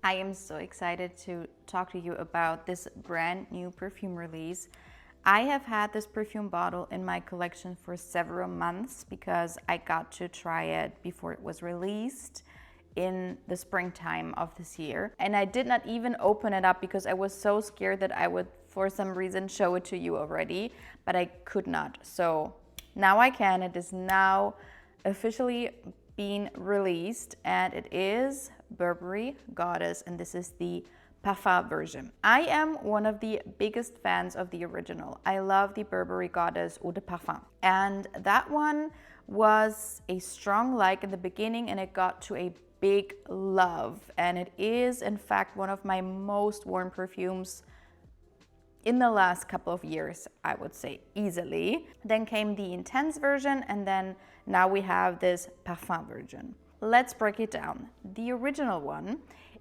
I am so excited to talk to you about this brand new perfume release. I have had this perfume bottle in my collection for several months because I got to try it before it was released in the springtime of this year. And I did not even open it up because I was so scared that I would, for some reason, show it to you already, but I could not. So now I can. It is now officially being released, and it is Burberry Goddess, and this is the Parfum version. I am one of the biggest fans of the original. I love the Burberry Goddess Eau de Parfum, and that one was a strong like in the beginning, and it got to a big love, and it is in fact one of my most worn perfumes in the last couple of years, I would say easily. Then came the intense version, and then now we have this Parfum version. Let's break it down. The original one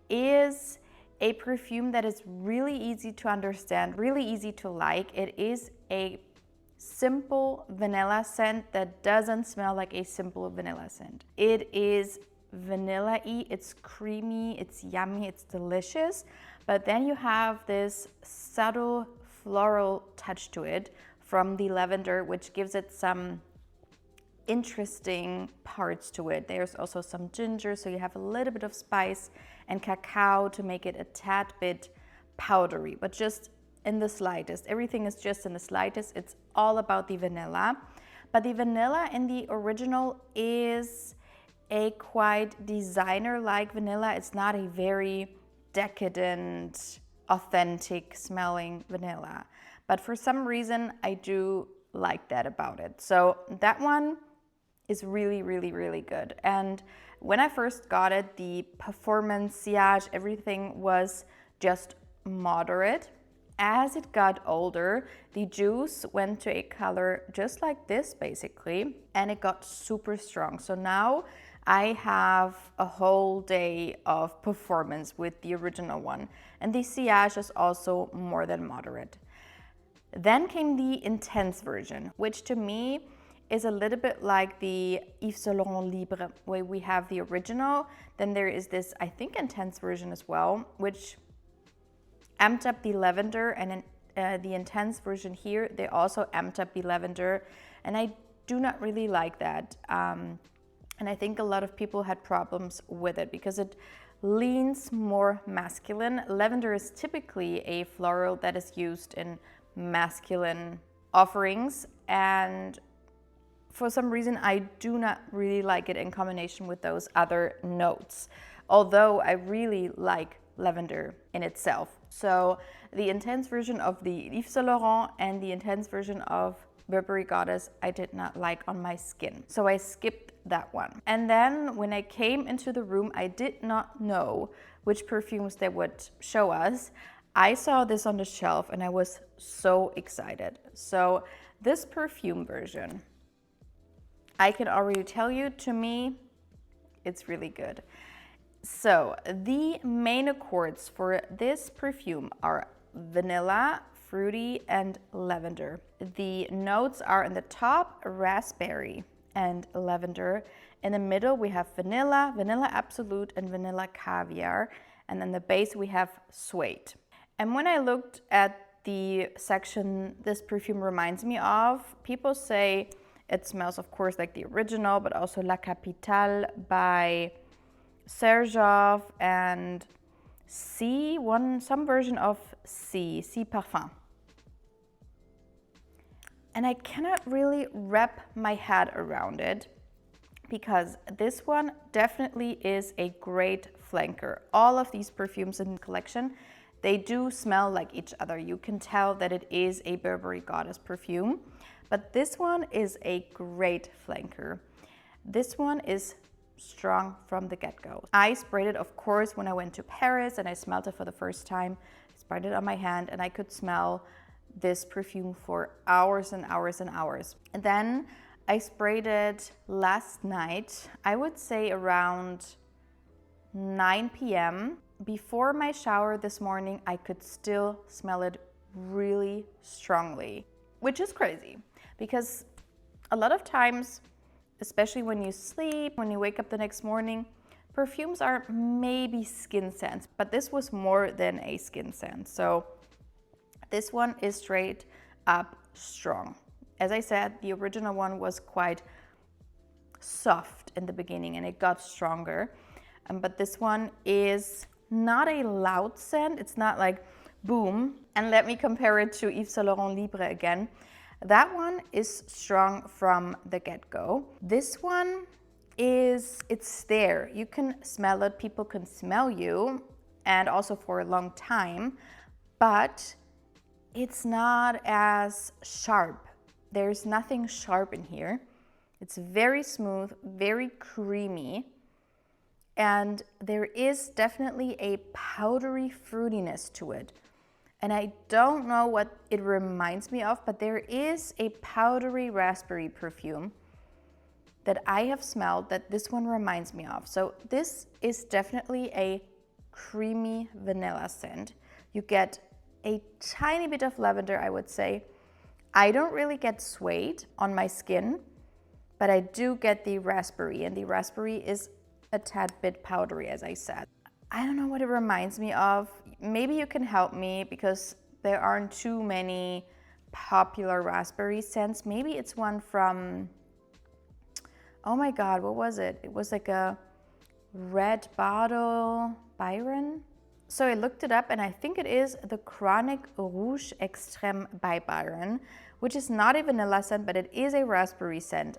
is a perfume that is really easy to understand, really easy to like. It is a simple vanilla scent that doesn't smell like a simple vanilla scent. It is vanilla-y, it's creamy, it's yummy, it's delicious, but then you have this subtle floral touch to it from the lavender, which gives it some interesting parts to it. There's also some ginger, so you have a little bit of spice, and cacao to make it a tad bit powdery, but just in the slightest. Everything is just in the slightest. It's all about the vanilla, but the vanilla in the original is a quite designer-like vanilla. It's not a very decadent, authentic smelling vanilla, but for some reason I do like that about it. So that one is really, really, really good. And when I first got it, the performance, sillage, everything was just moderate. As it got older, the juice went to a color just like this basically, and it got super strong. So now I have a whole day of performance with the original one, and the sillage is also more than moderate. Then came the intense version, which to me is a little bit like the Yves Saint Laurent Libre, where we have the original. Then there is this, I think, intense version as well, which amped up the lavender, and the intense version here, they also amped up the lavender, and I do not really like that. And I think a lot of people had problems with it because it leans more masculine. Lavender is typically a floral that is used in masculine offerings, and for some reason I do not really like it in combination with those other notes, although I really like lavender in itself. So the intense version of the Yves Saint Laurent and the intense version of Burberry Goddess I did not like on my skin, so I skipped that one. And then when I came into the room, I did not know which perfumes they would show us. I saw this on the shelf and I was so excited. So this perfume version, I can already tell you, to me, it's really good. So the main accords for this perfume are vanilla, fruity, and lavender. The notes are in the top, raspberry and lavender. In the middle, we have vanilla, vanilla absolute, and vanilla caviar. And then the base, we have suede. And when I looked at the section this perfume reminds me of, people say it smells, of course, like the original, but also La Capitale by Sergov and some version of C Parfum. And I cannot really wrap my head around it because this one definitely is a great flanker. All of these perfumes in the collection, they do smell like each other. You can tell that it is a Burberry Goddess perfume, but this one is a great flanker. This one is strong from the get-go. I sprayed it, of course, when I went to Paris and I smelled it for the first time. I sprayed it on my hand and I could smell this perfume for hours and hours and hours. And then I sprayed it last night, I would say around 9 p.m. Before my shower this morning, I could still smell it really strongly, which is crazy because a lot of times, especially when you sleep, when you wake up the next morning, Perfumes are maybe skin scents, but this was more than a skin scent. So this one is straight up strong. As I said, the original one was quite soft in the beginning and it got stronger. But this one is not a loud scent. It's not like boom. And let me compare it to Yves Saint Laurent Libre again. That one is strong from the get-go. This one it's there. You can smell it. People can smell you, and also for a long time, but it's not as sharp. There's nothing sharp in here. It's very smooth, very creamy. And there is definitely a powdery fruitiness to it. And I don't know what it reminds me of, but there is a powdery raspberry perfume that I have smelled that this one reminds me of. So this is definitely a creamy vanilla scent. You get a tiny bit of lavender, I would say. I don't really get suede on my skin, but I do get the raspberry, and the raspberry is a tad bit powdery, as I said. I don't know what it reminds me of. Maybe you can help me because there aren't too many popular raspberry scents. Maybe it's one from, oh my God, what was it? It was like a red bottle, Byron. So I looked it up and I think it is the Chronic Rouge Extrême by Byron, which is not a vanilla scent, but it is a raspberry scent.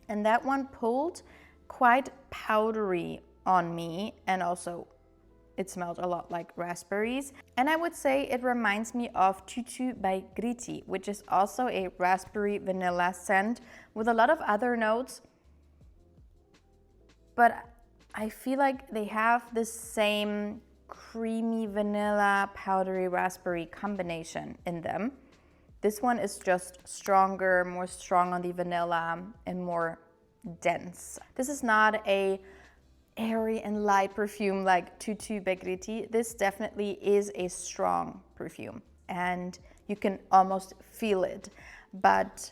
And that one pulled quite powdery on me, and also it smelled a lot like raspberries. And I would say it reminds me of Tutu by Gritti, which is also a raspberry vanilla scent with a lot of other notes. But I feel like they have this same creamy vanilla, powdery raspberry combination in them. This one is just stronger, more strong on the vanilla and more dense. This is not a airy and light perfume like Tutu by Gritti. This definitely is a strong perfume and you can almost feel it, but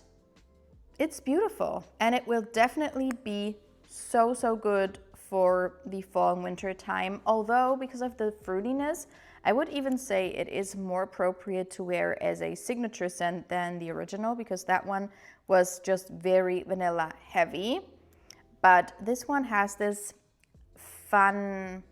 it's beautiful and it will definitely be so good for the fall and winter time. Although because of the fruitiness, I would even say it is more appropriate to wear as a signature scent than the original, because that one was just very vanilla heavy. But this one has this fun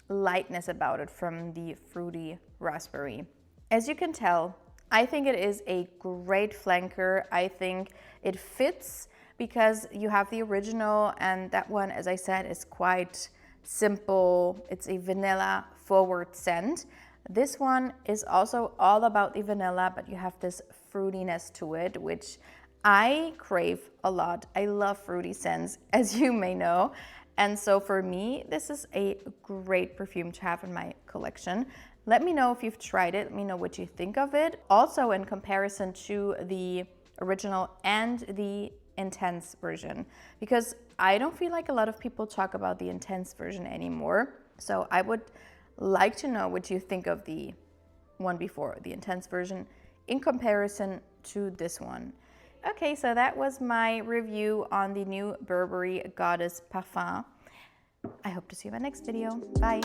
lightness about it from the fruity raspberry. As you can tell, I think it is a great flanker. I think it fits because you have the original, and that one, as I said, is quite simple. It's a vanilla forward scent. This one is also all about the vanilla, but you have this fruitiness to it, which I crave a lot. I love fruity scents, as you may know. And so for me, this is a great perfume to have in my collection. Let me know if you've tried it. Let me know what you think of it. Also in comparison to the original and the intense version, because I don't feel like a lot of people talk about the intense version anymore. So I would like to know what you think of the one before, the intense version, in comparison to this one. Okay, so that was my review on the new Burberry Goddess Parfum. I hope to see you in my next video. Bye.